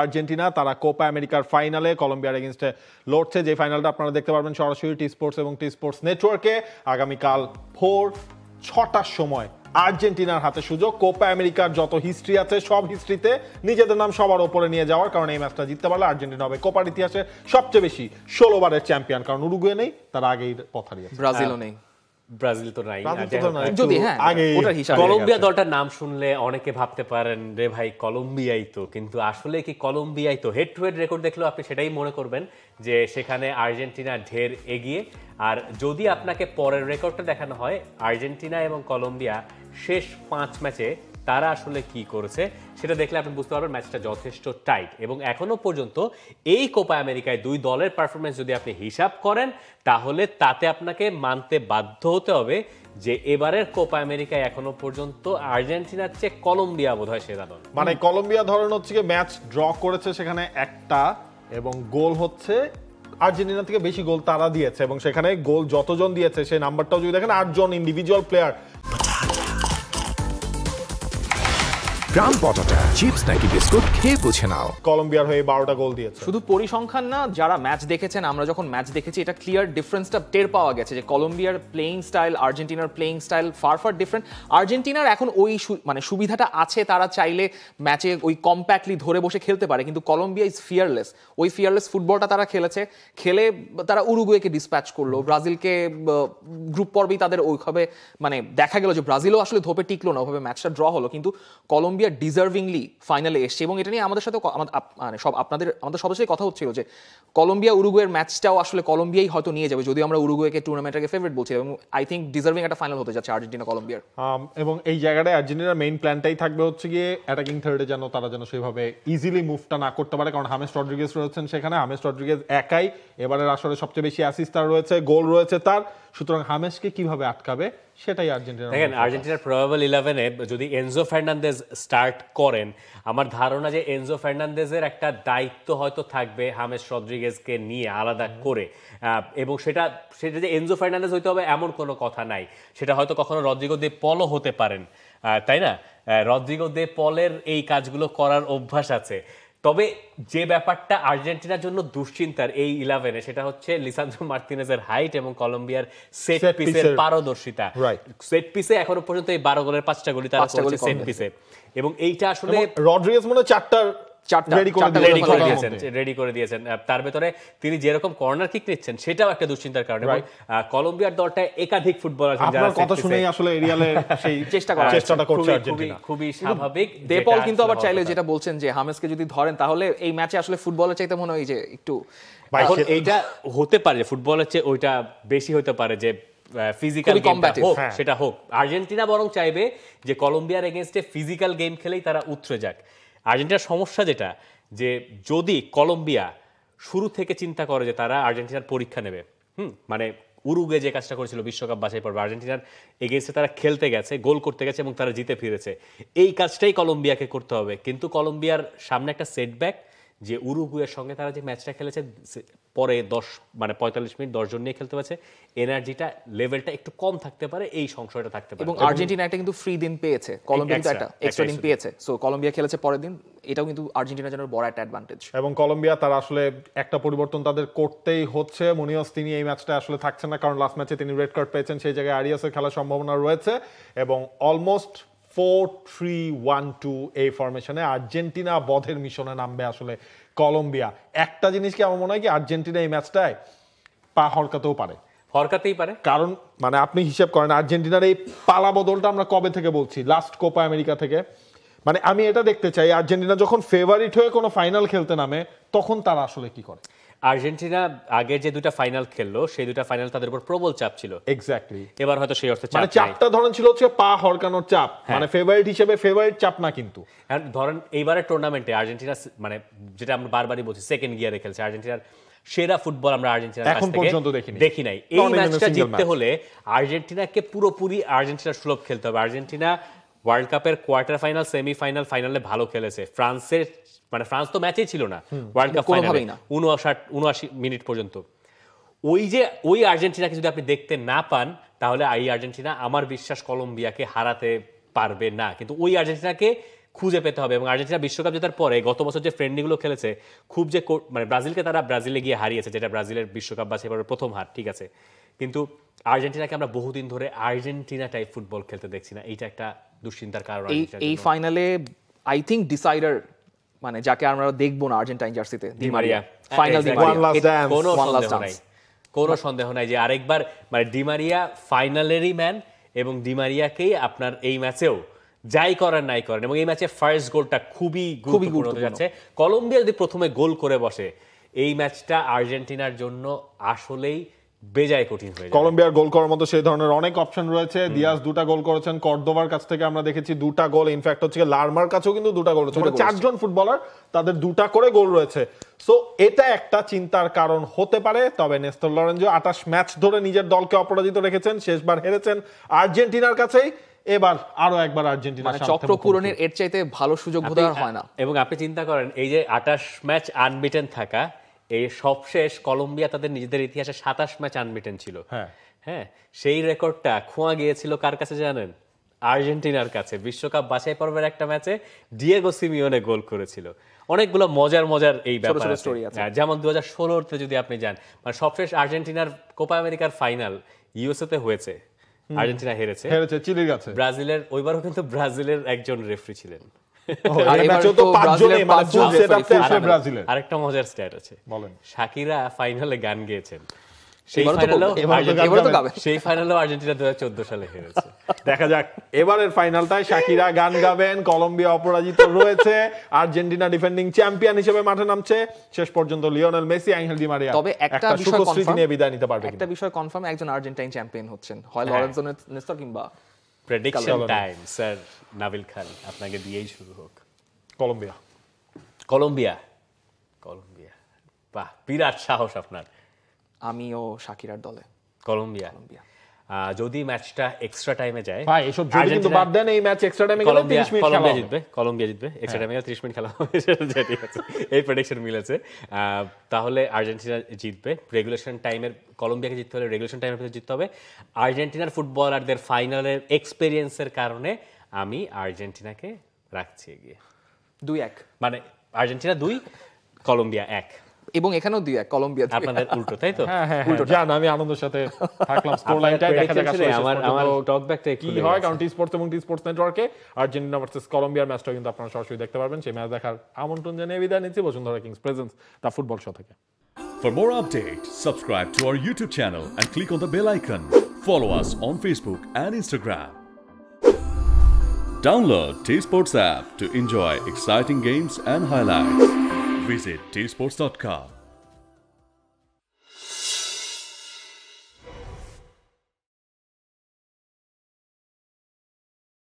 Argentina তারা Copa আমেরিকার ফাইনালে কলম্বিয়ার এগেইনস্টে লড়ছে, যে ফাইনালটা আপনারা দেখতে পারবেন সরাসরি টি স্পোর্টস এবং টি স্পোর্টস নেটওয়ার্কে আগামীকাল ভোর 6টার সময়। আর্জেন্টিনার হাতে সুযোগ কোপা আমেরিকার যত হিস্ট্রি আছে সব হিস্ট্রিতে নিজেদের নাম সবার ওপরে নিয়ে যাওয়ার, কারণ এই ম্যাচটা জিততে পারলে আর্জেন্টিনা হবে কোপার ইতিহাসে সবচেয়ে বেশি 16 বারের চ্যাম্পিয়ন, কারণ উরুগুয়ে নেই, তার আগেই পথ হারিয়েছে। ব্রাজিলও নেই, ব্রাজিল তো নাই। যদি কলম্বিয়া দলটার নাম শুনলে অনেকে ভাবতে পারেন রে ভাই কলম্বিয়াই তো, কিন্তু আসলে কি কলম্বিয়াই তো? হেড টু হেড রেকর্ড দেখলেও আপনি সেটাই মনে করবেন যে সেখানে আর্জেন্টিনা ঢের এগিয়ে। আর যদি আপনাকে পরের রেকর্ডটা দেখানো হয় আর্জেন্টিনা এবং কলম্বিয়া শেষ 5 ম্যাচে তারা আসলে কি করেছে সেটা দেখলে আপনি বুঝতে পারবেন ম্যাচটা যথেষ্ট টাইট। এবং এখনো পর্যন্ত এই কোপা আমেরিকায় দুই দলের পারফরমেন্স যদি আপনি হিসাব করেন তাহলে তাতে আপনাকে মানতে বাধ্য হতে হবে যে এবারের কোপা আমেরিকায় এখনো পর্যন্ত আর্জেন্টিনার চেয়ে কলম্বিয়া বোধহয় সেরা দল। মানে কলম্বিয়া ধরেন হচ্ছে কি ম্যাচ ড্র করেছে সেখানে একটা, এবং গোল হচ্ছে আর্জেন্টিনা থেকে বেশি গোল তারা দিয়েছে, এবং সেখানে গোল যতজন দিয়েছে সেই নাম্বারটাও যদি দেখেন 8 জন ইন্ডিভিজুয়াল প্লেয়ার। গ্রাম পটাটা চিপস নাকি বিস্কুট খেয়ে বুঝে নাও। কলম্বিয়ার হয়ে 12টা গোল দিয়েছে। শুধু পরিসংখ্যান না, যারা ম্যাচ দেখেছেন, আমরা যখন ম্যাচ দেখেছি এটা ক্লিয়ার ডিফারেন্সটা টের পাওয়া গেছে যে কলম্বিয়ার প্লেইং স্টাইল আর্জেন্টিনার playing style far far different. আর্জেন্টিনার এখন ওই মানে সুবিধাটা আছে, তারা চাইলে ম্যাচে ওই কম্প্যাক্টলি ধরে বসে খেলতে পারে, কিন্তু কলম্বিয়া ইজ ফিয়ারলেস। ওই ফিয়ারলেস ফুটবলটা তারা খেলে তারা উরুগুয়েকে ডিসপ্যাচ করলো, ব্রাজিলকে গ্রুপ পর্বেই তাদের ওইভাবে মানে দেখা গেল যে ব্রাজিলও আসলে ধোপে টিকলো না, ওইভাবে ম্যাচটা ড্র হলো, কিন্তু কলম্বিয়া ডিজার্ভিংলি ফাইনালে এসছে। এবং এটা নিয়ে আমাদের সাথে মানে আমাদের সবার সাথে কথা হচ্ছিল যে কলম্বিয়া উরুগুয়ের ম্যাচটাও আসলে কলম্বিয়াই হয়তো নিয়ে যাবে, যদিও আমরা উরুগুয়েকে টুর্নামেন্টের ফেভারিট বলছি, এবং আই থিঙ্ক ডিজার্ভিং একটা ফাইনাল হতে যাচ্ছে আর্জেন্টিনা কলম্বিয়ার। এবং এই জায়গাটায় আর্জেন্টিনার মেইন প্ল্যানটাই থাকবে হচ্ছে গিয়ে অ্যাটাকিং থার্ডে যেন তারা সেভাবে ইজিলি মুভটা না করতে পারে, কারণ হামেস রড্রিগেজ রয়েছেন সেখানে। হামেস রড্রিগেজ একাই এবারের আসলে সবচেয়ে বেশি অ্যাসিস্ট তার রয়েছে, গোল রয়েছে তার, সুতরাং হামেসকে কিভাবে আটকাবে সেটাই আর্জেন্টিনা। দেখেন আর্জেন্টিনার প্রবাবল 11-এ যদি এনজো ফার্নান্দেজ স্টার্ট করেন, আমার ধারণা যে এনজো ফার্নান্দেজের একটা দায়িত্ব হয়তো থাকবে হামেস রড্রিগেজকে নিয়ে আলাদা করে, এবং সেটা যে এনজো ফার্নান্দেজ হইতে হবে এমন কোনো কথা নাই, সেটা হয়তো কখনো রদ্রিগো দে পলও হতে পারেন, তাই না? রদ্রিগো দে পলের এই কাজগুলো করার অভ্যাস আছে। তবে যে ব্যাপারটা আর্জেন্টিনার জন্য দুশ্চিন্তার এই 11-এ সেটা হচ্ছে লিসান্দ্রো মার্তিনেজের হাইট এবং কলম্বিয়ার সেট পিসের পারদর্শিতা। সেট পিসে এখনো পর্যন্ত এই 12 গোলের 5টা গোলই তারা করেছে সেট পিসে, এবং এইটা আসলে রড্রিগেজ মনে 4টা রেডি করে দিয়েছেন। তার ভেতরে তিনি যেরকম কর্নার কিক নিচ্ছেন সেটাও একটা দুশ্চিন্তার কারণ। কলম্বিয়ার দলটা একাধিক ফুটবলার আপনার কথা শুনেই আসলে এরিয়ালের সেই চেষ্টাটা করছে আর্জেন্টিনা, খুবই স্বাভাবিক। দেপল কিন্তু আবার চাইলে যেটা বলছেন যে হামেসকে যদি ধরেন তাহলে এই ম্যাচে আসলে ফুটবলের চাইতে মনে হয় যে একটু এখন এইটা হতে পারে ফুটবলের চেয়ে ওইটা বেশি হতে পারে যে ফিজিক্যাল গেম হোক, সেটা হোক। আর্জেন্টিনা বরং চাইবে যে কলম্বিয়ার এগেইনস্টে ফিজিক্যাল গেম খেলেই তারা উতরে যাক। আর্জেন্টিনার সমস্যা যেটা যে যদি কলম্বিয়া শুরু থেকে চিন্তা করে যে তারা আর্জেন্টিনার পরীক্ষা নেবে, মানে উরুগুয়ে যে কাজটা করেছিল বিশ্বকাপ বাছাই পর্বে, আর্জেন্টিনার এগেইনস্টে তারা খেলতে গেছে, গোল করতে গেছে এবং তারা জিতে ফিরেছে, এই কাজটাই কলম্বিয়াকে করতে হবে। কিন্তু কলম্বিয়ার সামনে একটা সেটব্যাক যে উরুগুয়ের সঙ্গে তারা যে ম্যাচটা খেলেছে পরে 45 মিনিট 10 জন নিয়ে খেলতে পারছে, এনার্জিটা লেভেলটা একটু কম থাকতে পারে, এই সংশয়টা থাকতে পারে। এবং আর্জেন্টিনা একটা কিন্তু ফ্রি দিন পেয়েছে, কলম্বিয়া কিন্তু একটা এক্সট্রা দিন পেয়েছে, সো কলম্বিয়া খেলেছে পরের দিন, এটাও কিন্তু আর্জেন্টিনার জন্য বড় একটা অ্যাডভান্টেজ। এবং কলম্বিয়া তারা আসলে একটা পরিবর্তন তাদের করতেই হচ্ছে। মুনিয়স তিনি এই ম্যাচটা আসলে থাকছেন না, কারণ লাস্ট ম্যাচে তিনি রেড কার্ড পেয়েছেন, সেই জায়গায় আরিয়াসের খেলার সম্ভাবনা রয়েছে, এবং অলমোস্ট 4-3-1-2 এই ফরমেশনে আর্জেন্টিনা বধের মিশনে নামবে আসলে কলম্বিয়া। একটা জিনিস কি আমার মনে হয় কি আর্জেন্টিনা এই ম্যাচটায় পা হরকাতেই পারে, কারণ মানে আপনি হিসাব করেন আর্জেন্টিনার এই পালা বদলটা আমরা কবে থেকে বলছি, লাস্ট কোপা আমেরিকা থেকে। মানে আমি এটা দেখতে চাই আর্জেন্টিনা যখন ফেভারিট হয়ে কোনো ফাইনাল খেলতে নামে তখন তারা আসলে কি করে। আর্জেন্টিনা আগে যে দুটা ফাইনাল খেললো সেই দুটা ফাইনাল তাদের উপর প্রবল চাপ ছিল, এক্স্যাক্টলি। এবার হয়তো সেই অর্থে মানে চাপটা ধরেন ছিল হচ্ছে পা হরকানোর চাপ, মানে ফেভারিট হিসেবে ফেভারিট চাপ না। কিন্তু ধরেন এইবারের টুর্নামেন্টে আর্জেন্টিনা মানে যেটা আমরা বারবারই বলছি সেকেন্ড গিয়ারে খেলছে, আর্জেন্টিনার সেরা ফুটবল আমরা আর্জেন্টিনার কাছ থেকে দেখি নাই। এই ম্যাচটা জিততে হলে আর্জেন্টিনাকে পুরোপুরি আর্জেন্টিনার সুলভ খেলতে হবে। আর্জেন্টিনা ওয়ার্ল্ড কাপের কোয়ার্টার ফাইনাল, সেমিফাইনাল, ফাইনালে ভালো খেলেছে। ফ্রান্স তো ম্যাচেই ছিল না ওয়ার্ল্ড কাপ ফাইনালে 79 মিনিট পর্যন্ত। ওই আর্জেন্টিনাকে যদি আপনি দেখতে না পান তাহলে এই আর্জেন্টিনা আমার বিশ্বাস কলম্বিয়াকে হারাতে পারবে না। কিন্তু ওই আর্জেন্টিনাকে খুঁজে পেতে হবে। এবং আর্জেন্টিনা বিশ্বকাপ জেতার পরে গত বছর যে ফ্রেন্ডলিগুলো খেলেছে খুব যে মানে ব্রাজিলকে তারা ব্রাজিলে গিয়ে হারিয়েছে, যেটা ব্রাজিলের বিশ্বকাপ বাছাই পর্বের প্রথম হার, ঠিক আছে, কিন্তু আর্জেন্টিনাকে আমরা বহুদিন ধরে আর্জেন্টিনা টাইপ ফুটবল খেলতে দেখছি না। এইটা একটা দুশ্চিন্তার কারণ। এই ফাইনালে আই থিঙ্ক ডিসাইডার মানে যাকে আমরা দেখবো না আর্জেন্টাইন জার্সিতে, দি মারিয়া, ফাইনাল দি মারিয়া, কোনো সন্দেহ নাই যে আরেকবার মানে ডি মারিয়া ফাইনালেরই ম্যান, এবং ডি মারিয়াকেই আপনার এই ম্যাচেও যাই করেন নাই করেন, এবং এই ম্যাচে ফার্স্ট গোলটা খুবই গুরুত্বপূর্ণ হতে যাচ্ছে। কলম্বিয়া যদি প্রথমে গোল করে বসে, এই ম্যাচটা আর্জেন্টিনার জন্য আসলেই বেজায় কঠিন হয়ে যাবে। কলম্বিয়ার গোল করার মতো সেই ধরনের অনেক অপশন রয়েছে। দিয়াজ 2টা গোল করেছেন, কর্দোবার কাছ থেকে আমরা দেখেছি 2টা গোল, ইনফ্যাক্ট হচ্ছে লারমার কাছেও কিন্তু 2টা গোল রয়েছে, মানে 4জন ফুটবলার তাদের 2টা করে গোল রয়েছে। সো এটা একটা চিন্তার কারণ হতে পারে। তবে নেস্টর লরেঞ্জো 28 ম্যাচ ধরে নিজের দলকে অপরাজিত রেখেছেন, শেষবার হেরেছেন আর্জেন্টিনার কাছেই, এবার আরো একবার আর্জেন্টিনা মানে চক্র পূরণের এর চাইতে ভালো সুযোগ বোধহয় হয় না। এবং আপনি চিন্তা করেন এই যে 28 ম্যাচ আনবিটেন থাকা, এই সবশেষ কলম্বিয়া তাদের নিজেদের ইতিহাসে 27 ম্যাচ আনবিটেন ছিল। হ্যাঁ, সেই রেকর্ডটা খোয়া গিয়েছিল কার কাছে জানেন? আর্জেন্টিনার কাছে। বিশ্বকাপ বাছাই পর্বের একটা ম্যাচে ডিয়েগো সিমিওনে গোল করেছিল। অনেকগুলো মজার এই ব্যাপার আছে, যেমন 2016-তে যদি আপনি যান, মানে সবশেষ আর্জেন্টিনার কোপা আমেরিকার ফাইনাল ইউএসএ তে হয়েছে, আর্জেন্টিনা হেরেছে চিলির কাছে। ব্রাজিলের ওইবারও কিন্তু ব্রাজিলের একজন রেফারি ছিলেন। আরেকটা মজার স্ট্যাট আছে, শাকিরা ফাইনালে গান গেয়েছেন, সেই ফাইনালেও আর্জেন্টিনা 2014 সালে হেরেছে। দেখা যাক এবারের ফাইনালটায় শাকিরা গান গাবেন। কলম্বিয়া অপরাজিত রয়েছে, আর্জেন্টিনা ডিফেন্ডিং চ্যাম্পিয়ন হিসেবে মাঠে নামছে। শেষ পর্যন্ত Lionel Messi, angle Di Maria তবে একটা বিষয় কনফার্ম নিয়ে বিদায় নিতে পারবে। একটা বিষয় কনফার্ম, একজন আর্জেন্টাইন চ্যাম্পিয়ন হচ্ছেন, হয় লরেন্জো নেস্টর কিংবা প্রেডিকশন টাইম। স্যার নাবিল খান, আপনাকে দিয়েই শুরু হোক। কলম্বিয়া, বাহ, বিরাট সাহস আপনার। আমিও শাকিরার দলে। কলম্বিয়া যদি ম্যাচটা এক্সট্রা টাইমে যায়, ভাই এসব যদি কিন্তু বাদ দেন, এই ম্যাচ এক্সট্রা টাইমে গেলে 30 মিনিট খেলা হবে। কলম্বিয়া জিতবে, এক্সট্রা টাইমে 30 মিনিট খেলা হবে, ঠিক আছে, এই প্রেডিকশন মিলেছে। তাহলে আর্জেন্টিনা জিতবে। রেগুলেশন টাইমের কলম্বিয়াকে জিততে হলে রেগুলেশন টাইমের ভিতরে জিততে হবে। আর্জেন্টিনার ফুটবলারদের ফাইনালের এক্সপেরিয়েন্সের কারণে আমি আর্জেন্টিনাকে রাখছি এগিয়ে 2-1, মানে আর্জেন্টিনা 2, কলম্বিয়া 1, এবং এখানেও 2-1 কলম্বিয়া। আপনাদের উল্টো, তাই তো? হ্যাঁ, জান আমি আনন্দের সাথে থাকলাম স্কোর লাইনটা। দেখা যাক আসলে আমার টকব্যাকটা কি হয়, কারণ টি স্পোর্টস এবং টি স্পোর্টস নেটওয়ার্কে আর্জেন্টিনা ভার্সেস কলম্বিয়ার ম্যাচটা কিন্তু আপনারা সরাসরি দেখতে পারবেন। সেই ম্যাচ দেখার আমন্ত্রণ জানিয়ে বিদায় নিচ্ছি Bashundhara Kings presence the football show থেকে। For more updates, subscribe to our YouTube channel and click on the bell icon. Follow us on Facebook and Instagram. Download T-Sports app to enjoy exciting games and highlights. Visit tsports.com.